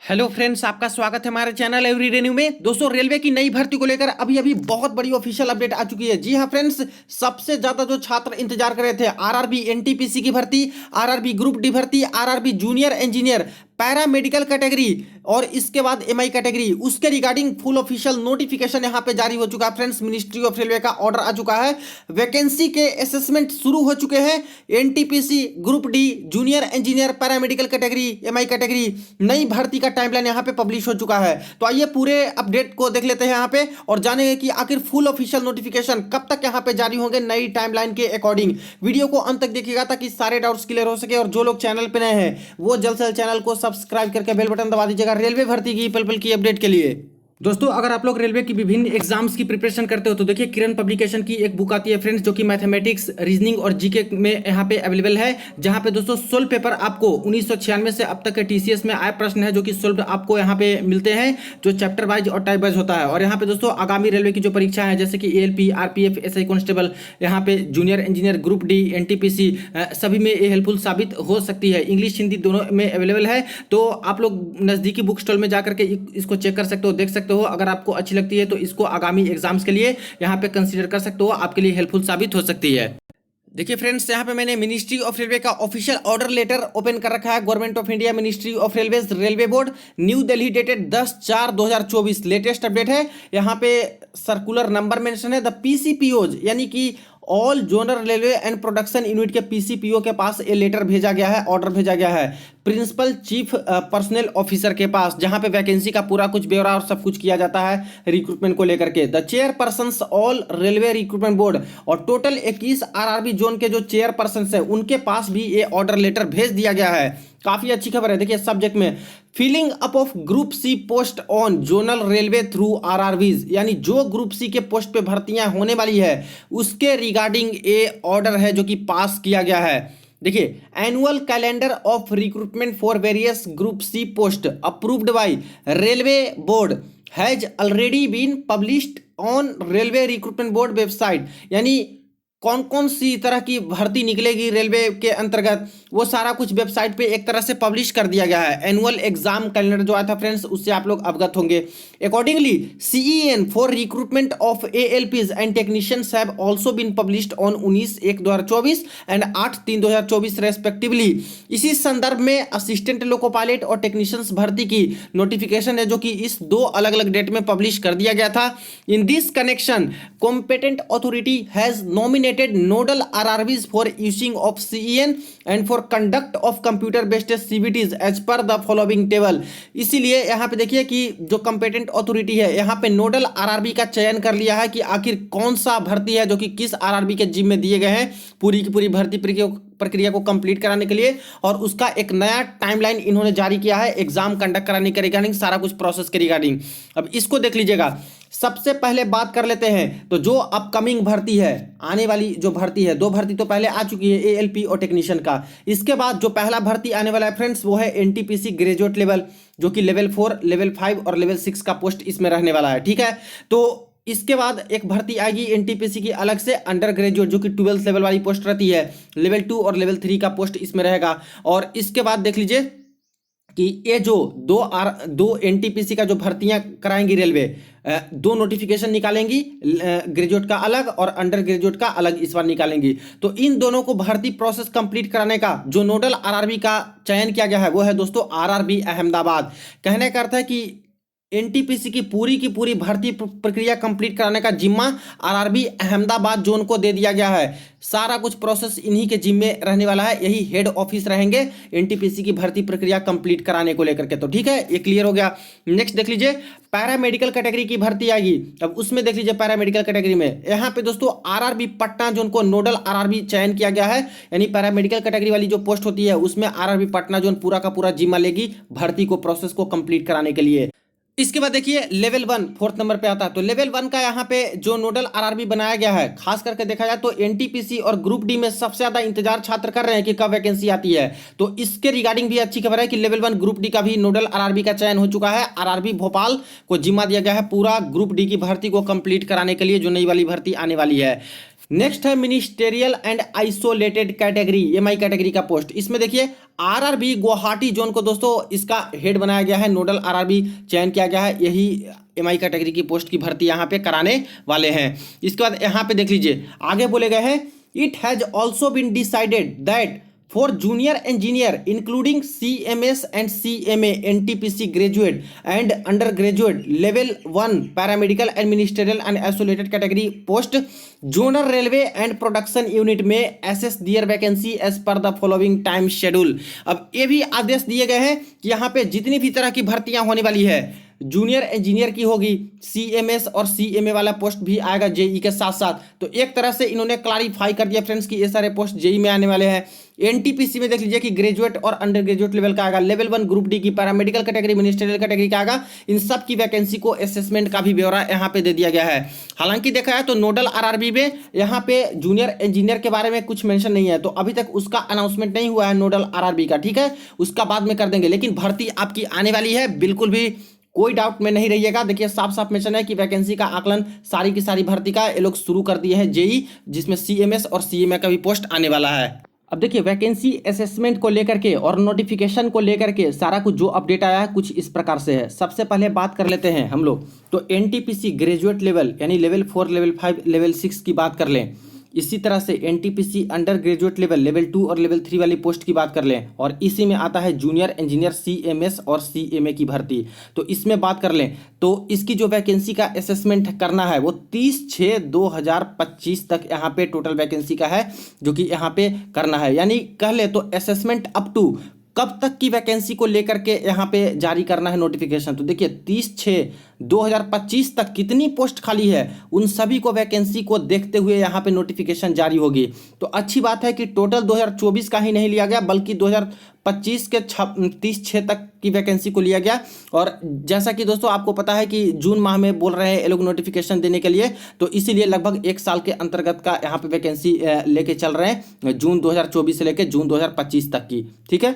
Hello friends, आपका स्वागत है हमारे चैनल एवरीडे न्यू में। दोस्तों, रेलवे की नई भर्ती को लेकर अभी अभी बहुत बड़ी ऑफिशियल अपडेट आ चुकी है। जी हां फ्रेंड्स, सबसे ज्यादा जो छात्र इंतजार कर रहे थे आरआरबी एनटीपीसी की भर्ती, आरआरबी ग्रुप डी भर्ती, RRB junior engineer, para medical category और इसके बाद एमआई कैटेगरी, उसके रिगार्डिंग फुल ऑफिशियल नोटिफिकेशन यहां पे जारी हो चुका है। फ्रेंड्स, मिनिस्ट्री ऑफ रेलवे का ऑर्डर आ चुका है। वैकेंसी के असेसमेंट शुरू हो चुके हैं। NTPC, group D, junior engineer, para medical category, MI category, नई भर्ती का टाइमलाइन यहां पे पब्लिश हो चुका है। तो आइए पूरे अपडेट को देख लेते हैं यहां पे और जानेंगे कि आखिर फुल ऑफिशियल नोटिफिकेशन कब तक यहां पे जारी होंगे नई टाइमलाइन के अकॉर्डिंग। वीडियो को अंत तक देखिएगा ताकि सारे डाउट्स क्लियर हो सके। और जो लोग चैनल पे नए हैं वो जल्द से जल्द चैनल को सब्सक्राइब करके बेल बटन दबा दीजिएगा रेलवे भर्ती की पल पल की अपडेट के लिए। दोस्तों, अगर आप लोग रेलवे की विभिन्न एग्जाम्स की प्रिपरेशन करते हो तो देखिए, किरण पब्लिकेशन की एक बुक आती है फ्रेंड्स, जो कि मैथमेटिक्स, रीजनिंग और जीके में यहाँ पे अवेलेबल है। जहाँ पे दोस्तों 16 पेपर आपको 1996 से अब तक के टीसीएस में आए प्रश्न है जो कि सोल्व आपको यहाँ पे मिलते हैं, जो चैप्टर वाइज और टाइप वाइज होता है। और यहाँ पे दोस्तों आगामी रेलवे की जो परीक्षा है जैसे कि एएलपी, आरपीएफ, एसआई कांस्टेबल, यहाँ पे junior engineer, group D, NTPC, सभी में ये हेल्पफुल साबित हो सकती है। इंग्लिश हिंदी दोनों में अवेलेबल है। तो आप लोग नज़दीकी बुक स्टॉल में जाकर के इसको चेक कर सकते हो, देख सकते हो। अगर आपको अच्छी लगती है तो इसको आगामी एग्जाम्स के लिए यहाँ पे कंसीडर कर सकते हो, आपके लिए हेल्पफुल साबित हो सकती है। देखिए फ्रेंड्स, यहाँ पे मैंने मिनिस्ट्री ऑफ रेलवे का ऑफिशियल ऑर्डर लेटर ओपन कर रखा है। Government of India, ministry of railways, railway board, new Delhi, dated 10/4/2024, latest update है। यहाँ पे सर्कुलर नंबर मेंशन है। द पीसीपीओज यानी कि all zonal railway and production unit के पीसीपीओ के पास ये लेटर भेजा गया है, ऑर्डर भेजा गया है प्रिंसिपल चीफ पर्सनल ऑफिसर के पास, जहां पे वैकेंसी का पूरा कुछ ब्यौरा और सब कुछ किया जाता है रिक्रूटमेंट को लेकर के। The chairperson all railway recruitment board, और टोटल 21 आरआरबी जोन के जो चेयरपर्सन है उनके पास भी ये ऑर्डर लेटर भेज दिया गया है। काफी अच्छी खबर है। देखिए सब्जेक्ट में filling up of group C post on zonal railway through RRBs, यानी जो ग्रुप सी के पोस्ट पे भर्तियां होने वाली है उसके रिगार्डिंग ये ऑर्डर है जो कि पास किया गया है। देखिए, annual calendar of recruitment for various group C post approved by railway board has already been published on railway recruitment board website, यानी कौन कौन सी तरह की भर्ती निकलेगी रेलवे के अंतर्गत वो सारा कुछ वेबसाइट पे एक तरह से पब्लिश कर दिया गया है। एनुअल एग्जाम कैलेंडर जो आया था फ्रेंड्स, उससे आप लोग अवगत होंगे। Accordingly CEN for recruitment of ALPs and technicians have also been published on 19/1/2024 and 8/3/2024 respectively. इसी संदर्भ में असिस्टेंट लोको पायलट और टेक्नीशियंस भर्ती की नोटिफिकेशन है जो कि इस 2 अलग अलग डेट में पब्लिश कर दिया गया था। In this connection competent authority has nominated nodal RRBs for using of CEN and for conduct of computer based CBTs as per the following table। इसीलिए यहाँ पे देखिए कि जो कंपेटेंट अथॉरिटी है यहाँ पे नोडल आरआरबी का चयन कर लिया है कि आखिर कौन सा भर्ती है जो कि किस आरआरबी के जिम्मे में दिए गए हैं पूरी की पूरी भर्ती प्रक्रिया को कंप्लीट कराने के लिए। और उसका एक नया टाइमलाइन इन्होंने जारी किया है एग्जाम कंडक्ट कराने के रिगार्डिंग, सारा कुछ प्रोसेस के रिगार्डिंग। अब इसको देख लीजिएगा। सबसे पहले बात कर लेते हैं तो जो अपकमिंग भर्ती है, आने वाली जो भर्ती है, 2 भर्ती तो पहले आ चुकी है एएलपी और टेक्नीशियन का। इसके बाद जो पहला भर्ती आने वाला है फ्रेंड्स वो है एनटीपीसी ग्रेजुएट लेवल, जो कि लेवल 4, लेवल 5 और लेवल 6 का पोस्ट इसमें रहने वाला है। ठीक है, तो इसके बाद एक भर्ती आएगी एनटीपीसी की अलग से अंडर ग्रेजुएट, जो कि 12th लेवल वाली पोस्ट रहती है। लेवल 2 और लेवल 3 का पोस्ट इसमें रहेगा। और इसके बाद देख लीजिए कि ये जो दो एनटीपीसी का जो भर्तियां कराएंगी रेलवे, 2 नोटिफिकेशन निकालेंगी, ग्रेजुएट का अलग और अंडर ग्रेजुएट का अलग इस बार निकालेंगी। तो इन दोनों को भर्ती प्रोसेस कंप्लीट कराने का जो नोडल आरआरबी का चयन किया गया है वो है दोस्तों आरआरबी अहमदाबाद। कहने का अर्थ है कि एनटीपीसी की पूरी भर्ती प्रक्रिया कंप्लीट कराने का जिम्मा आरआरबी अहमदाबाद जोन को दे दिया गया है। सारा कुछ प्रोसेस इन्हीं के जिम्मे रहने वाला है, यही हेड ऑफिस रहेंगे एनटीपीसी की भर्ती प्रक्रिया कंप्लीट कराने को लेकर के। तो ठीक है, ये क्लियर हो गया। नेक्स्ट देख लीजिए, पैरामेडिकल कैटेगरी की भर्ती आएगी। अब उसमें देख लीजिए पैरामेडिकल कैटेगरी में यहाँ पे दोस्तों आरआरबी पटना जोन को नोडल आरआरबी चयन किया गया है, यानी पैरामेडिकल कैटेगरी वाली जो पोस्ट होती है उसमें आरआरबी पटना जोन पूरा का पूरा जिम्मा लेगी भर्ती को, प्रोसेस को कंप्लीट कराने के लिए। इसके बाद देखिए लेवल 1 4th नंबर पे आता है। तो लेवल 1 का यहाँ पे जो नोडल आरआरबी बनाया गया है, खास करके देखा जाए तो एनटीपीसी और ग्रुप डी में सबसे ज्यादा इंतजार छात्र कर रहे हैं कि कब वैकेंसी आती है। तो इसके रिगार्डिंग भी अच्छी खबर है कि लेवल 1 ग्रुप डी का भी नोडल आरआरबी का चयन हो चुका है। आरआरबी भोपाल को जिम्मा दिया गया है पूरा ग्रुप डी की भर्ती को कंप्लीट कराने के लिए, जो नई वाली भर्ती आने वाली है। नेक्स्ट है ministerial and isolated category, MI category का पोस्ट। इसमें देखिए आरआरबी गुवाहाटी जोन को दोस्तों इसका हेड बनाया गया है, नोडल आरआरबी चयन किया गया है, यही एमआई कैटेगरी की पोस्ट की भर्ती यहाँ पे कराने वाले हैं। इसके बाद यहाँ पे देख लीजिए आगे बोले गए हैं, it has also been decided that for junior engineer including CMS and CMA NTPC graduate and undergraduate level 1 paramedical and ministerial and isolated category post zonal railway and production unit में assess their vacancy as per the following time schedule। अब ये भी आदेश दिए गए हैं कि यहाँ पे जितनी भी तरह की भर्तियां होने वाली है, जूनियर इंजीनियर की होगी, सीएमएस और सीएमए वाला पोस्ट भी आएगा जेई के साथ साथ। तो एक तरह से इन्होंने क्लैरिफाई कर दिया फ्रेंड्स कि ये सारे पोस्ट जेई में आने वाले हैं। एनटीपीसी में देख लीजिए कि ग्रेजुएट और अंडर ग्रेजुएट लेवल का आएगा, लेवल 1 ग्रुप डी की, पैरामेडिकल कैटेगरी, मिनिस्ट्रियल कैटेगरी का आएगा। इन सब की वैकेंसी को असेसमेंट का भी ब्यौरा यहाँ पे दे दिया गया है। हालांकि देखा है तो नोडल आरआरबी में यहाँ पे जूनियर इंजीनियर के बारे में कुछ मेंशन नहीं है, तो अभी तक उसका अनाउंसमेंट नहीं हुआ है नोडल आरआरबी का, ठीक है, उसका बाद में कर देंगे। लेकिन भर्ती आपकी आने वाली है, बिल्कुल भी कोई डाउट में नहीं रहिएगा। देखिए साफ साफ मेंशन है कि वैकेंसी का आकलन सारी की सारी भर्ती का ये लोग शुरू कर दिए हैं जेई, जिसमें सीएमएस और सीएमए का भी पोस्ट आने वाला है। अब देखिए वैकेंसी असेसमेंट को लेकर के और नोटिफिकेशन को लेकर के सारा कुछ जो अपडेट आया है कुछ इस प्रकार से है। सबसे पहले बात कर लेते हैं हम लोग, तो एनटीपीसी ग्रेजुएट लेवल यानी लेवल 4, लेवल 5, लेवल 6 की बात कर लें। इसी तरह से NTPC under graduate level, level 2 और लेवल 3 वाली पोस्ट की बात कर लें, और इसी में आता है जूनियर इंजीनियर सीएमएस और सीएमए की भर्ती। तो इसमें बात कर लें तो इसकी जो वैकेंसी का असेसमेंट करना है वो 30/6/2025 तक यहाँ पे टोटल वैकेंसी का है, जो कि यहाँ पे करना है। यानी कह ले तो असेसमेंट अप टू कब तक की वैकेंसी को लेकर के यहाँ पे जारी करना है नोटिफिकेशन। तो देखिए 30/6/2025 तक कितनी पोस्ट खाली है उन सभी को वैकेंसी को देखते हुए यहाँ पे नोटिफिकेशन जारी होगी। तो अच्छी बात है कि टोटल 2024 का ही नहीं लिया गया, बल्कि 2025 के 30/6 तक की वैकेंसी को लिया गया। और जैसा कि दोस्तों आपको पता है कि जून माह में बोल रहे हैं ये लोग नोटिफिकेशन देने के लिए, तो इसीलिए लगभग 1 साल के अंतर्गत का यहाँ पे वैकेंसी लेके चल रहे हैं, जून 2024 से लेकर जून 2025 तक की, ठीक है।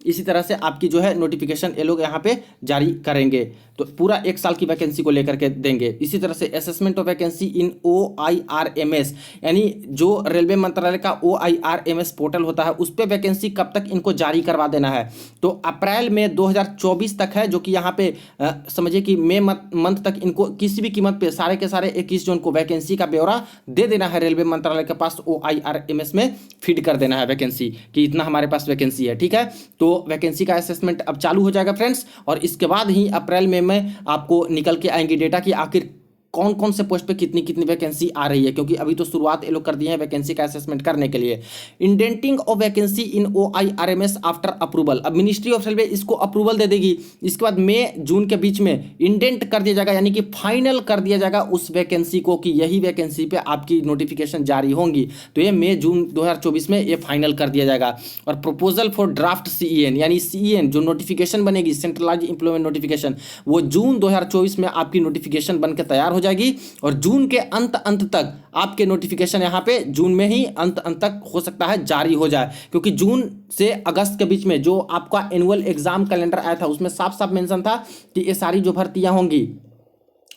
इसी तरह से आपकी जो है नोटिफिकेशन ये लोग यहाँ पे जारी करेंगे, तो पूरा 1 साल की वैकेंसी को लेकर के देंगे। इसी तरह से assessment of vacancy in OIRMS, यानी जो रेलवे मंत्रालय का OIRMS पोर्टल होता है उस पर वैकेंसी कब तक इनको जारी करवा देना है, तो अप्रैल में 2024 तक है, जो कि यहाँ पे समझिए कि मई मंथ तक इनको किसी भी कीमत पे सारे के सारे 21 जून को वैकेंसी का ब्यौरा दे देना है रेलवे मंत्रालय के पास, OIRMS में फीड कर देना है वैकेंसी कि इतना हमारे पास वैकेंसी है, ठीक है। तो वैकेंसी का असेसमेंट अब चालू हो जाएगा फ्रेंड्स, और इसके बाद ही अप्रैल में आपको निकल के आएंगे डेटा कि आखिर कौन कौन से पोस्ट पे कितनी कितनी वैकेंसी आ रही है, क्योंकि अभी तो शुरुआत ये लोग कर दी है वैकेंसी का असेसमेंट करने के लिए। Indenting of vacancy in OIRMS after approval, अब मिनिस्ट्री ऑफ रेलवे इसको अप्रूवल दे देगी, इसके बाद मई जून के बीच में इंडेंट कर दिया जाएगा, यानी कि फाइनल कर दिया जाएगा उस वैकेंसी को कि यही वैकेंसी पे आपकी नोटिफिकेशन जारी होंगी। तो ये मई जून 2024 में ये फाइनल कर दिया जाएगा। और प्रपोजल फॉर ड्राफ्ट CEN, यानी CEN जो नोटिफिकेशन बनेगी सेंट्रलाइज एम्प्लॉयमेंट नोटिफिकेशन, वो जून 2024 में आपकी नोटिफिकेशन बनकर तैयार हो जाएगी, और जून के अंत तक आपके नोटिफिकेशन यहां पे जून में ही अंत तक हो सकता है जारी हो जाए, क्योंकि जून से अगस्त के बीच में जो आपका एनुअल एग्जाम कैलेंडर आया था उसमें साफ साफ मेंशन था कि ये सारी जो भर्तियां होंगी,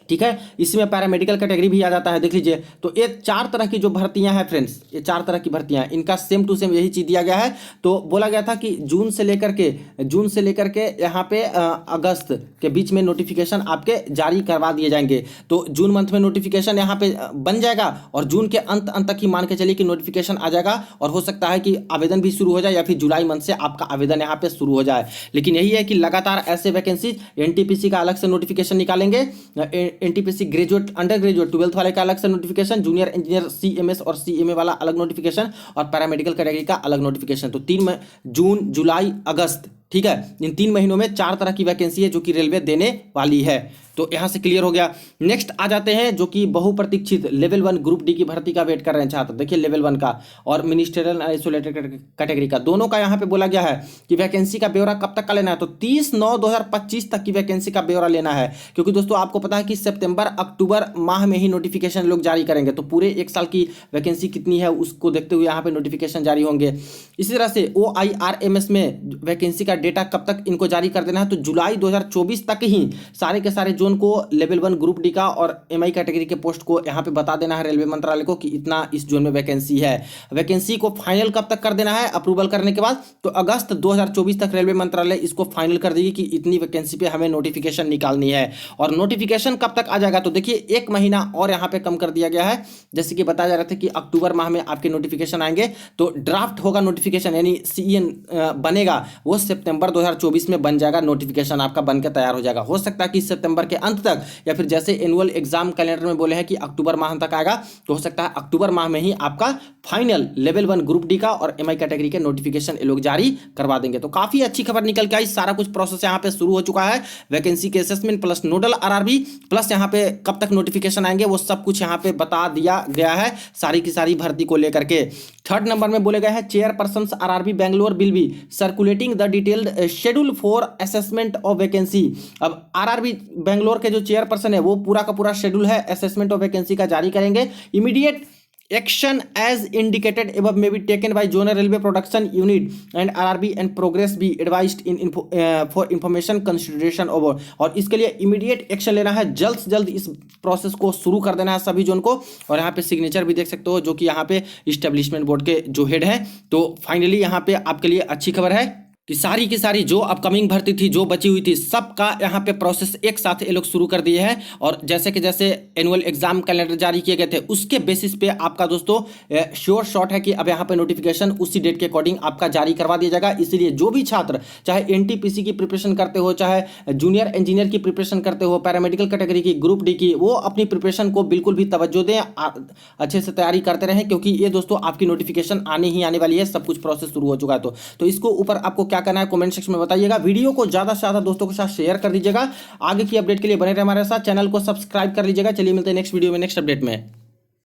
ठीक है, इसमें पैरामेडिकल कैटेगरी भी आ जाता है। देख लीजिए तो ये 4 तरह की जो भर्तियां हैं फ्रेंड्स, ये 4 तरह की भर्तियां, इनका सेम टू सेम यही चीज दिया गया है। तो बोला गया था कि जून से लेकर के यहाँ पे अगस्त के बीच में नोटिफिकेशन आपके जारी करवा दिए जाएंगे। तो जून मंथ में नोटिफिकेशन यहाँ पे बन जाएगा, और जून के अंत तक ही मान के चलिए कि नोटिफिकेशन आ जाएगा, और हो सकता है कि आवेदन भी शुरू हो जाए या फिर जुलाई मंथ से आपका आवेदन यहाँ पे शुरू हो जाए। लेकिन यही है कि लगातार ऐसे वैकेंसी एनटीपीसी का अलग से नोटिफिकेशन निकालेंगे, NTPC graduate under graduate 12th वाले का अलग से नोटिफिकेशन, जूनियर इंजीनियर सीएमएस और सीएमए वाला अलग नोटिफिकेशन, और पैरामेडिकल कैटेगरी का अलग नोटिफिकेशन। तो 3 जून, जुलाई, अगस्त, ठीक है, इन 3 महीनों में 4 तरह की वैकेंसी है जो कि रेलवे देने वाली है। तो यहां से क्लियर हो गया। नेक्स्ट आ जाते हैं जो कि बहुप्रतीक्षित लेवल 1 ग्रुप डी की भर्ती का वेट कर रहे हैं छात्र। देखिए लेवल 1 का और मिनिस्ट्रियल आइसोलेटेड कैटेगरी का, दोनों का यहाँ पे बोला गया है कि वैकेंसी का ब्यौरा कब तक का लेना है, तो 30/9/2025 तक की वैकेंसी का ब्यौरा लेना है, क्योंकि दोस्तों आपको पता है कि सितंबर अक्टूबर माह में ही नोटिफिकेशन लोग जारी करेंगे, तो पूरे 1 साल की वैकेंसी कितनी है उसको देखते हुए यहाँ पे नोटिफिकेशन जारी होंगे। इसी तरह से OIRMS में वैकेंसी का डेटा कब तक इनको जारी कर देना है, तो जुलाई 2024 तक ही सारे के सारे जोन जोन को, लेवल 1 ग्रुप डी का और एमआई कैटेगरी के पोस्ट को यहाँ पे बता देना है रेलवे मंत्रालय को कि इतना इस जोन में वैकेंसी है। वैकेंसी को फाइनल कब तक कर देना है? अप्रूवल करने के बाद तो अगस्त 2024 तक रेलवे मंत्रालय इसको फाइनल कर देगी कि इतनी वैकेंसी पे हमें नोटिफिकेशन निकालनी है। और नोटिफिकेशन कब तक आ जाएगा? तो देखिए 1 महीना और यहाँ पे कम कर दिया गया है। जैसे कि बताया जा रहा था कि अक्टूबर माह में आपके नोटिफिकेशन आएंगे, तो ड्राफ्ट होगा नोटिफिकेशन यानी सीईएन बनेगा वो सितंबर 2024 में बन जाएगा। नोटिफिकेशन आपका बनकर तैयार हो जाएगा। हो सकता है कि सितंबर के अंत तक, या फिर जैसे एनुअल एग्जाम कैलेंडर में बोले हैं कि अक्टूबर माह तक आएगा, तो हो सकता है अक्टूबर माह में ही आपका फाइनल लेवल 1 ग्रुप डी का और एमआई कैटेगरी के नोटिफिकेशन ये लोग जारी करवा देंगे। तो काफी अच्छी खबर निकल के आई। सारा कुछ प्रोसेस यहाँ पे शुरू हो चुका है। वैकेंसी के assessment plus nodal RRB plus यहाँ पे कब तक नोटिफिकेशन आएंगे वो सब कुछ यहाँ पे बता दिया गया है, सारी की सारी भर्ती को लेकर के। 3rd नंबर में बोले गए हैं chairperson RRB Bangalore will be circulating the detailed schedule for assessment of vacancy. अब आरआरबी बेंगलोर के जो चेयरपर्सन है वो पूरा का पूरा शेड्यूल है असेसमेंट ऑफ वैकेंसी का जारी करेंगे। Immediate action as indicated above may be taken by zonal railway production unit and RRB and progress be advised in for information consideration over। और इसके लिए इमीडिएट एक्शन लेना है, जल्द से जल्द इस प्रोसेस को शुरू कर देना है सभी जोन को। और यहाँ पे सिग्नेचर भी देख सकते हो जो कि यहाँ पे इस्टेब्लिशमेंट बोर्ड के जो हेड हैं। तो फाइनली यहाँ पे आपके लिए अच्छी खबर है कि सारी की सारी जो अपकमिंग भर्ती थी, जो बची हुई थी, सबका यहाँ पे प्रोसेस एक साथ ये लोग शुरू कर दिए हैं। और जैसे कि जैसे एनुअल एग्जाम कैलेंडर जारी किए गए थे उसके बेसिस पे आपका दोस्तों श्योर शॉट है कि अब यहाँ पे नोटिफिकेशन उसी डेट के अकॉर्डिंग आपका जारी करवा दिया जाएगा। इसीलिए जो भी छात्र चाहे एनटीपीसी की प्रिपरेशन करते हो, चाहे जूनियर इंजीनियर की प्रिपरेशन करते हो, पैरामेडिकल कैटेगरी की, ग्रुप डी की, वो अपनी प्रिपरेशन को बिल्कुल भी तवज्जो दें, अच्छे से तैयारी करते रहें, क्योंकि ये दोस्तों आपकी नोटिफिकेशन आने ही आने वाली है। सब कुछ प्रोसेस शुरू हो चुका है। तो इसको ऊपर आपको क्या करना है कमेंट सेक्शन में बताइएगा। वीडियो को ज्यादा से ज्यादा दोस्तों के साथ शेयर कर दीजिएगा। आगे की अपडेट के लिए बने रहे हमारे साथ, चैनल को सब्सक्राइब कर लीजिएगा। चलिए मिलते हैं नेक्स्ट वीडियो में नेक्स्ट अपडेट में।